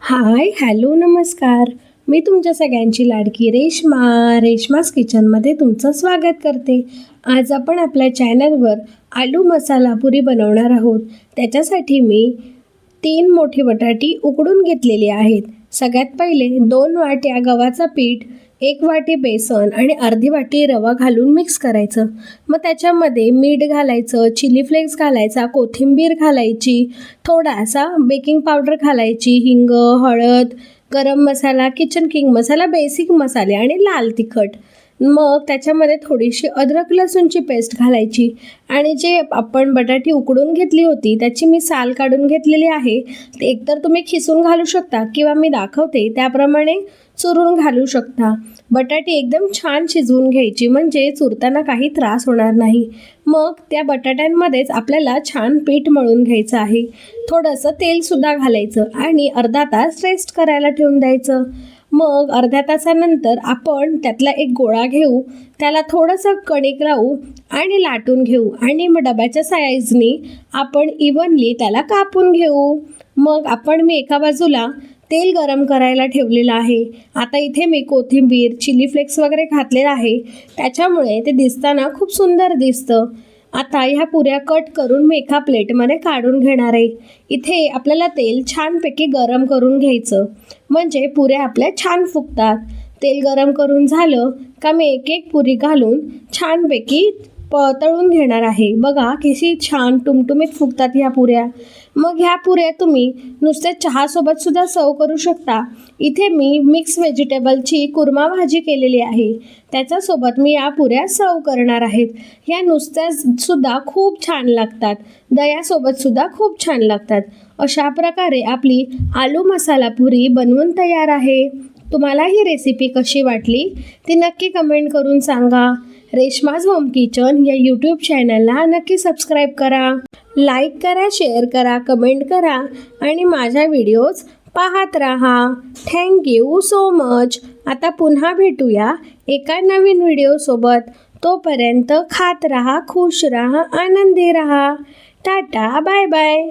हाय, hello, नमस्कार. मी तुमच्या सगळ्यांची लाडकी रेश्मास किचनमध्ये तुमचं स्वागत करते. आज आपण आपल्या चॅनलवर आलू मसाला पुरी बनवणार आहोत. त्याच्यासाठी मी 3 मोठी बटाटी उकडून घेतलेली आहेत. सगळ्यात पहिले 2 वाट्या गव्हाचं पीठ, 1 वाटी बेसन आणि अर्धी वाटी रवा घालून मिक्स करायचं. मग त्याच्यामध्ये मीठ घालायचं, चिली फ्लेक्स घालायचा, कोथिंबीर घालायची, थोडासा बेकिंग पावडर घालायची, हिंग, हळद, गरम मसाला, किचन किंग मसाला, बेसिक मसाले आणि लाल तिखट. मग त्याच्यामध्ये थोडीशी अद्रक लसूणची पेस्ट घालायची आणि जे आपण बटाटी उकडून घेतली होती त्याची मी साल काढून घेतलेली आहे. ते एकतर तुम्ही खिसून घालू शकता किंवा मी दाखवते त्याप्रमाणे चुरून घालू शकता. बटाटी एकदम छान शिजवून घ्यायची म्हणजे चुरताना काही त्रास होणार नाही. मग त्या बटाट्यांमध्येच आपल्याला छान पीठ मळून घ्यायचं आहे. थोडंसं तेलसुद्धा घालायचं आणि अर्धा तास रेस्ट करायला ठेवून द्यायचं. मग अर्ध्या तासानंतर आपण त्यातला एक गोळा घेऊ, त्याला थोडंसं कणिक लावू आणि लाटून घेऊ आणि मग डब्याच्या साईजनी आपण इव्हनली त्याला कापून घेऊ. मग मी एका बाजूला तेल गरम करायला ठेवलेलं आहे. आता इथे मी कोथिंबीर, चिली फ्लेक्स वगैरे घातलेलं आहे, त्याच्यामुळे ते दिसताना खूप सुंदर दिसतं. आता ह्या पुऱ्या कट करून मी एका प्लेटमध्ये काढून घेणार आहे. इथे आपल्याला तेल छानपैकी गरम करून घ्यायचं म्हणजे पुऱ्या आपल्या छान फुगतात. तेल गरम करून झालं का मी एक एक पुरी घालून छानपैकी तळून घेणार आहे. बघा कशी छान टुमटुमीत फुगतात ह्या पुऱ्या. मग ह्या पुऱ्या तुम्ही नुसत्या चहासोबत सुद्धा सर्व करू शकता. इथे मी मिक्स व्हेजिटेबलची कुर्मा भाजी केलेली आहे, त्याच्यासोबत मी या पुऱ्या सर्व करणार आहेत. ह्या नुसत्या सुद्धा खूप छान लागतात, दह्यासोबत सुद्धा खूप छान लागतात. अशा प्रकारे आपली आलू मसाला पुरी बनवून तयार आहे. तुम्हाला ही रेसिपी कशी वाटली ती नक्की कमेंट करून सांगा. रेश्माज होम किचन या यूट्यूब चॅनलला नक्की सबस्क्राईब करा, लाईक करा, शेअर करा, कमेंट करा आणि माझ्या व्हिडिओज पाहत राहा. Thank you so much. आता पुन्हा भेटूया एका नवीन व्हिडिओसोबत. तोपर्यंत खात राहा, खुश राहा, आनंदी राहा. Tata, bye bye.